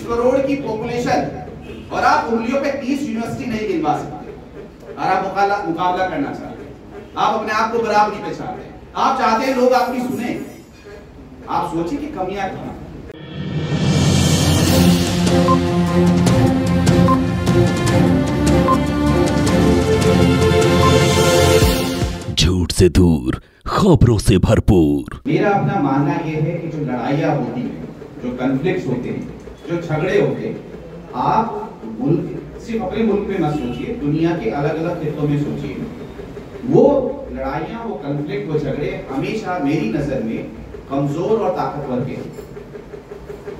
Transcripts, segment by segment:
करोड़ की पॉपुलेशन और आप उंगलियों पे 30 यूनिवर्सिटी नहीं गिनवा सकते। और आप मुकाबला करना चाहते हैं, आप अपने आप को बराबरी पे चाहते हैं, आप चाहते हैं लोग आपकी सुने। आप सोचिए कि कमियां क्या हैं। झूठ से दूर, खबरों से भरपूर। मेरा अपना मानना यह है कि जो लड़ाइयाँ होती हैं, जो कन्फ्लिक्ट्स होते हैं, जो झगड़े होते हैं, आप सिर्फ अपने मुल्क में मत सोचिए, दुनिया के अलग अलग खित्तों में सोचिए। वो लड़ाइयाँ, वो कन्फ्लिक्ट, वो झगड़े हमेशा मेरी नजर में कमजोर और ताकतवर के हैं,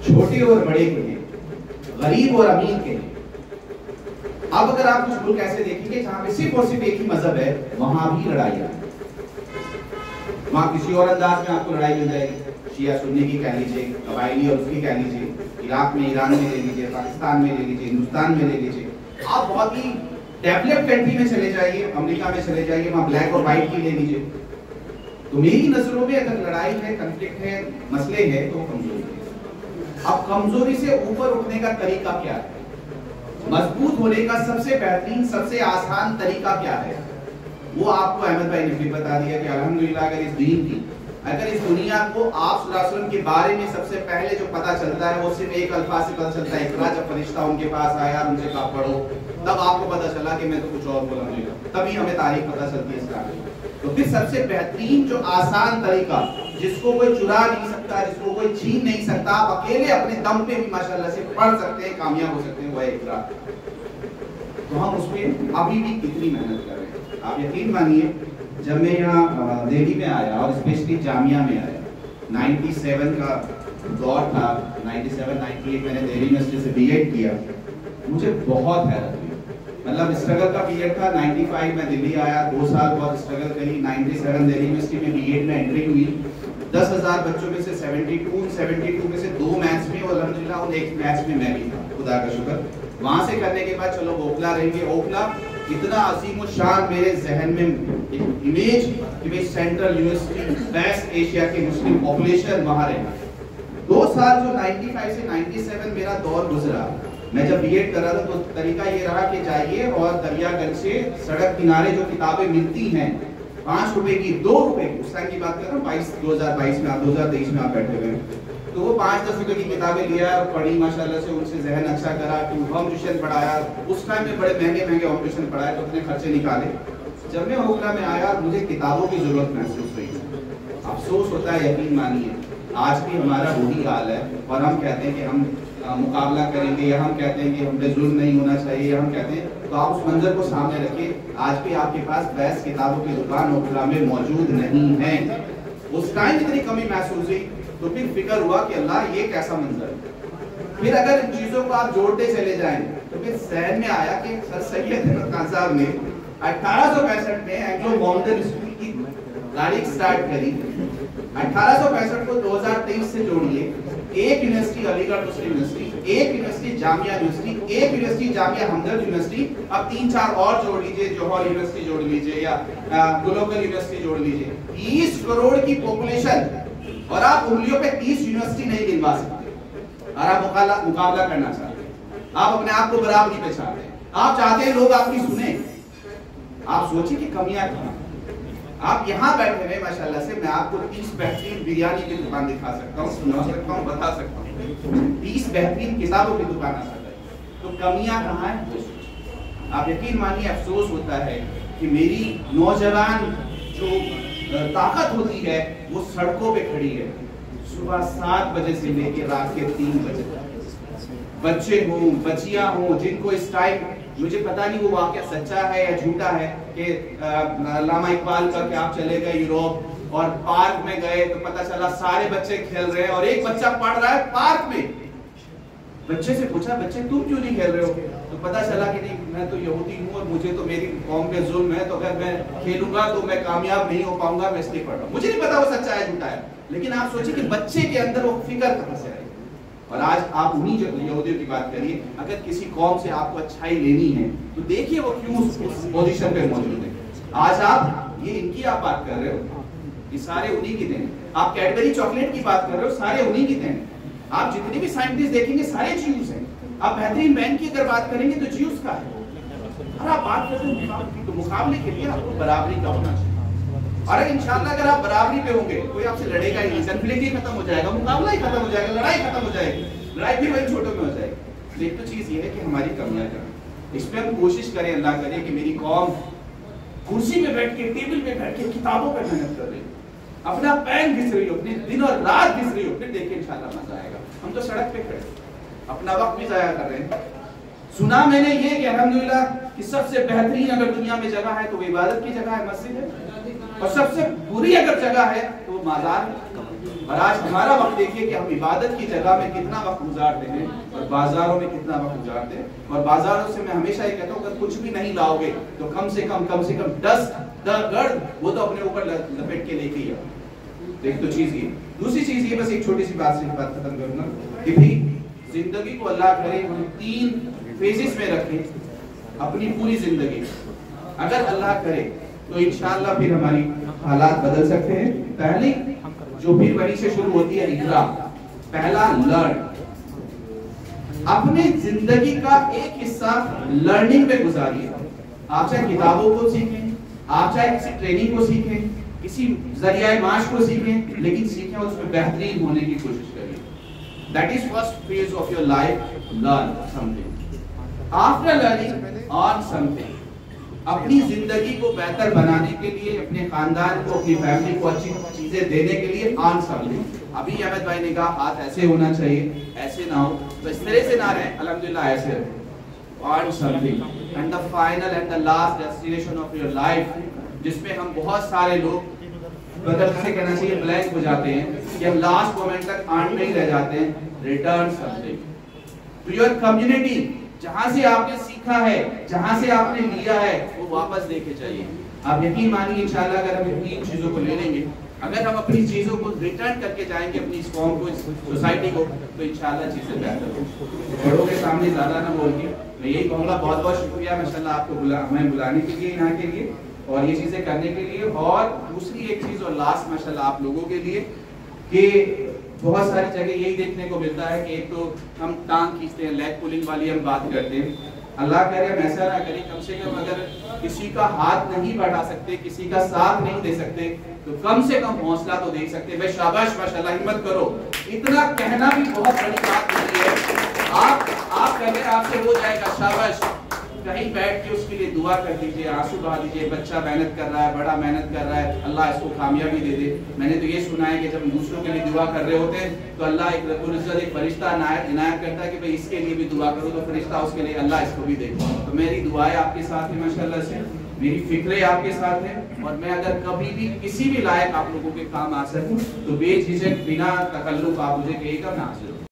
छोटे और बड़े के हैं, गरीब और अमीर के हैं। अब अगर आप कुछ मुल्क ऐसे देखेंगे जहां पे सिर्फ और सिर्फ एक ही मजहब है, वहां भी लड़ाइयाँ, वहां किसी और अंदाज में आपको लड़ाई मिल जाएगी। शिया सुन्नी की कह लीजिए, कबायली और उसकी कह लीजिए, इराक में, ईरान में ले लीजिए, पाकिस्तान में ले लीजिए, हिंदुस्तान में ले लीजिए। आप बहुत ही डेवलप्ड कंट्री में चले जाइए, अमेरिका में चले जाइए, वहां ब्लैक और व्हाइट की ले लीजिए। तो मेरी नजरों में अगर लड़ाई है, कंफ्लिक्ट है, मसले हैं, तो कमजोरी है। अब कमजोरी से ऊपर उठने का तरीका क्या है? मजबूत होने का सबसे बेहतरीन, सबसे आसान तरीका क्या है? वो आपको अहमद भाई ने भी बता दिया कि अल्हम्दुलिल्लाह अगर इस दीन की, अगर इस दुनिया को आप सल्लल्लाहु अलैहि वसल्लम के बारे में सबसे पहले जो पता चलता है वो सिर्फ एक अल्फाज से पता चलता है, इकरा। जब फरिश्ता उनके पास आया, उनसे कहा पढ़ो, तब आपको पता चला कि मैं तो कुछ और बोला नहीं, तभी हमें तारीख पता चलती है इस्लाम की। तो फिर सबसे बेहतरीन जो आसान तरीका, जिसको कोई चुरा नहीं सकता, जिसको कोई छीन नहीं सकता, आप अकेले अपने दम पे भी माशाल्लाह से पढ़ सकते हैं, कामयाब हो सकते हैं, वह इकरा। तो हम उसमें अभी भी कितनी मेहनत कर रहे हैं। आप यकीन मानिए, जब मैं यहाँ दिल्ली में आया और स्पेशली जामिया में आया, 97 का दौर था, 97-98 मैंने दिल्ली यूनिवर्सिटी से बीएड किया, मुझे बहुत हैरत हुई। मतलब स्ट्रगल का पीरियड था। 95 में दिल्ली आया, 2 साल बहुत स्ट्रगल करी। 97 दिल्ली यूनिवर्सिटी में बीएड में एंट्री हुई। 10,000 बच्चों में से 72 में से 2 मैथ्स में, और अल्हम्दुलिल्लाह उन एक मैथ्स में मैं भी था, खुदा का शुक्र। वहां से करने के बाद चलो ओखला रहेंगे। ओखला इतना अजीम शान मेरे जहन में एक इमेज कि भाई सेंट्रल यूनिवर्सिटी, वेस्ट एशिया के मुस्लिम पॉपुलेशन वहां रहना। 2 साल जो 95 से 97 मेरा दौर गुजरा, मैं जब बीएड कर रहा था तो तरीका ये रहा कि जाइए और दरियागंज से सड़क किनारे जो किताबें मिलती हैं 5 रुपए की, 2 रुपए की, उस टाइम की बात कर रहा हूँ, 2022 में, आप 2023 में आप बैठे हुए हैं, तो वो 5-10 रुपए की किताबें लिया और पढ़ी माशाल्लाह से, उनसे जहन अच्छा करा, होम ट्यूशन पढ़ाया। उस टाइम में बड़े महंगे महंगे होम ट्यूशन पढ़ाए, तो अपने खर्चे निकाले। जब मैं ओखला में आया मुझे किताबों की जरूरत महसूस हुई। अफसोस होता है, यकीन मानिए, आज भी हमारा वही हाल है। और हम कहते हैं कि हम मुकाबला करेंगे, या हम कहते हैं कि हम पे जुल्म नहीं होना चाहिए, या हम कहते हैं, तो आप उस मंजर को सामने रखिए। आज भी आपके पास बेस्ट किताबों की दुकान ओखला में मौजूद नहीं है। उस टाइम इतनी कमी महसूस हुई, तो फिर फिक्र हुआ कि अल्लाह ये कैसा मंजर है। फिर अगर इन चीजों को आप जोड़ते चले जाएं, तो फिर सहन में आया कि सर सैयद अहमद खान साहब ने 1865 में एंग्लो मॉडर्न स्कूल की तारीख स्टार्ट करी। 1865 को 2023 से जोड़िए, एक यूनिवर्सिटी अलीगढ़ मुस्लिम यूनिवर्सिटी, एक यूनिवर्सिटी जामिया यूनिवर्सिटी, एक यूनिवर्सिटी जामिया हमदर्द यूनिवर्सिटी, अब 3-4 और जोड़ लीजिए, जौहर यूनिवर्सिटी जोड़ लीजिए, या ग्लोबल यूनिवर्सिटी जोड़ लीजिए। 30 करोड़ की पॉपुलेशन और आप उंगलियों पे 30 यूनिवर्सिटी नहीं गिनवा सकते। और आप मुकाबला करना चाहते हैं, आप अपने आप को बराबरी पे चाहते हैं, आप चाहते हैं लोग आपकी सुने। आप सोचिए कि कमियां क्या हैं। आप यहाँ बैठे हुए माशाल्लाह से, मैं आपको 30 बेहतरीन बिरयानी की दुकान दिखा सकता हूँ, सुना सकता हूँ, बता सकता हूँ, 30 बेहतरीन किताबों की दुकान आ सकता है। तो कमियां कहाँ हैं? आप यकीन मानिए, अफसोस होता है कि मेरी नौजवान जो ताकत होती है वो सड़कों पे खड़ी है, सुबह 7 बजे से लेकर रात के 3 बजे तक। बच्चे हों, बच्चियां हों, जिनको इस टाइम, मुझे पता नहीं वो वाकया सच्चा है या झूठा है, कि अल्लामा इकबाल का कि आप चले गए यूरोप और पार्क में गए तो पता चला सारे बच्चे खेल रहे हैं और एक बच्चा पढ़ रहा है पार्क में। बच्चे से पूछा, बच्चे तुम क्यों नहीं खेल रहे हो? तो पता चला कि नहीं, मैं तो यहूदी हूँ और मुझे तो मेरी कौम पे जुल्म है, तो अगर मैं खेलूंगा तो मैं कामयाब नहीं हो पाऊंगा, मैं इसलिए पढ़ रहा हूँ। मुझे नहीं पता वो सच्चा है झूठा है, लेकिन आप सोचिए कि बच्चे के अंदर वो फिक्र कहाँ से आई। और आज आप उन्हीं यहूदियों की बात करिए, अगर किसी कौम से आपको अच्छाई लेनी है तो देखिए वो क्यों उस पोजीशन पे मौजूद है। आज आप ये इनकी आप बात कर रहे हो, ये सारे उन्हीं की देन। आप कैडबरी चॉकलेट की बात कर रहे हो, सारे उन्हीं की देन। आप जितने भी साइंटिस्ट देखेंगे सारे ज्यूज हैं। आप बेहतरीन बैंक की अगर बात करेंगे तो ज्यूज का है। और आप बात करते हैं तो मुकाबले के लिए आपको बराबरी का होना चाहिए। और इंशाल्लाह अगर आप बराबरी पे होंगे कोई आपसे लड़ेगा ही नहीं, कॉन्फ्लिक्ट ही खत्म हो जाएगा, मुकाबला ही खत्म हो जाएगा, लड़ाई खत्म हो जाएगी, लड़ाई भी वही छोटों में हो जाएगी। एक तो चीज ये है कि हमारी कमियां क्या है, इस पे हम कोशिश करें, अल्लाह करे कि मेरी कौम कुर्सी पे बैठ के, टेबल पे बैठ के किताबों पे मेहनत कर रही हो, अपना पैन घिस रही हो, अपने दिन और रात घिस रही हो, फिर देखिए इंशाल्लाह मजा आएगा। हम तो सड़क पे खड़े अपना वक्त भी जाया कर रहे हैं। सुना मैंने ये कि अल्हम्दुलिल्लाह कि सबसे बेहतरीन अगर दुनिया में जगह है तो वो इबादत की जगह है, मस्जिद है, और सबसे बुरी अगर जगह है तो वो बाजार है। और आज हमारा वक्त देखिए कि हम इबादत की जगह में कितना वक्त गुजारते हैं और बाजारों में कितना वक्त गुजारते हैं। और बाजारों से मैं हमेशा ये कहता हूँ अगर कुछ भी नहीं लाओगे तो कम से कम 10 गर्द वो तो अपने ऊपर लपेट के लेके ही आओ। एक तो चीज ये, दूसरी चीज ये, बस एक छोटी सी बात से बात खत्म करूंगा कि भाई जिंदगी को अल्लाह करे हम 3 फेजेस में रखें अपनी पूरी जिंदगी। अगर अल्लाह करे तो इंशाअल्लाह फिर हमारी हालात बदल सकते हैं। पहली जो फिर वहीं से शुरू होती है इकरा, पहला लर्न। अपने जिंदगी का एक हिस्सा लर्निंग में गुजारिए। आप चाहे किताबों को सीखें, आप चाहे किसी ट्रेनिंग को सीखें, किसी जरिया माश को सीखें, लेकिन सीखें और उसमें बेहतरीन होने की कोशिश करिए। That is first phase of your life, learn something. After learning on something, अपनी जिंदगी को बेहतर बनाने के लिए, अपने खानदान को, अपनी फैमिली को अच्छी चीजें देने के लिए ऑन समथिंग। अभी अहमद भाई ने कहा हाथ ऐसे होना चाहिए, ऐसे ना हो, तो इस तरह से ना रहे, अल्हम्दुलिल्लाह ऐसे रहे। On something and the final and the last destination of your life, जिसमें हम बहुत सारे लोग मतलब से कहना चाहिए ब्लैंक हो जाते हैं कि हम लास्ट मोमेंट तक आन नहीं रह जाते हैं। Return something to your community, जहां से आपने सीखा है, जहां से आपने लिया है, वो वापस लेके जाइए। आप यकीन मानिए इंशाल्लाह अगर हम इन 3 चीजों को ले लेंगे, अगर हम अपनी चीजों को रिटर्न करके जाएंगे अपनी इस कौम को, इस सोसाइटी को, तो इंशाल्लाह चीजें बेहतर होंगी। बड़ों के सामने ज्यादा ना बोल के मैं यही कहूँगा, बहुत बहुत शुक्रिया माशाल्लाह आपको हमें बुलाने के लिए, यहाँ के लिए और ये चीजें करने के लिए। और दूसरी एक चीज और लास्ट माशाल्लाह आप लोगों के लिए कि बहुत सारी जगह यही देखने को मिलता है कि एक तो हम टांग खींचते हैं, लेग पुलिंग वाली हम बात करते हैं। अल्लाह करे हम ऐसा ना करें, कम से कम अगर किसी का हाथ नहीं बढ़ा सकते, किसी का साथ नहीं दे सकते, तो कम से कम हौसला तो दे सकते। भाई शाबाश माशाल्लाह, हिम्मत करो, इतना कहना भी बहुत बड़ी बात नहीं है। आप कहें आपसे हो जाएगा, शाबाश। कहीं बैठ के उसके लिए दुआ कर दीजिए, आंसू बहा दीजिए, बच्चा मेहनत कर रहा है, बड़ा मेहनत कर रहा है, अल्लाह इसको कामयाबी दे दे। मैंने तो ये सुना है कि जब दूसरों के लिए दुआ कर रहे होते हैं तो अल्लाह एक रब्बुल इज्जत एक फरिश्ता इनायत करता है कि भाई इसके लिए भी दुआ करो, तो फरिश्ता उसके लिए अल्लाह इसको भी दे। तो मेरी दुआएं आपके साथ है माशाल्लाह से, मेरी फिक्रें आपके साथ है, और मैं अगर कभी भी किसी भी लायक आप लोगों के काम आ सकूं तो बेझिझक बिना तकल्लुफ आप मुझे कहिएगा, मैं हाजिर हूं।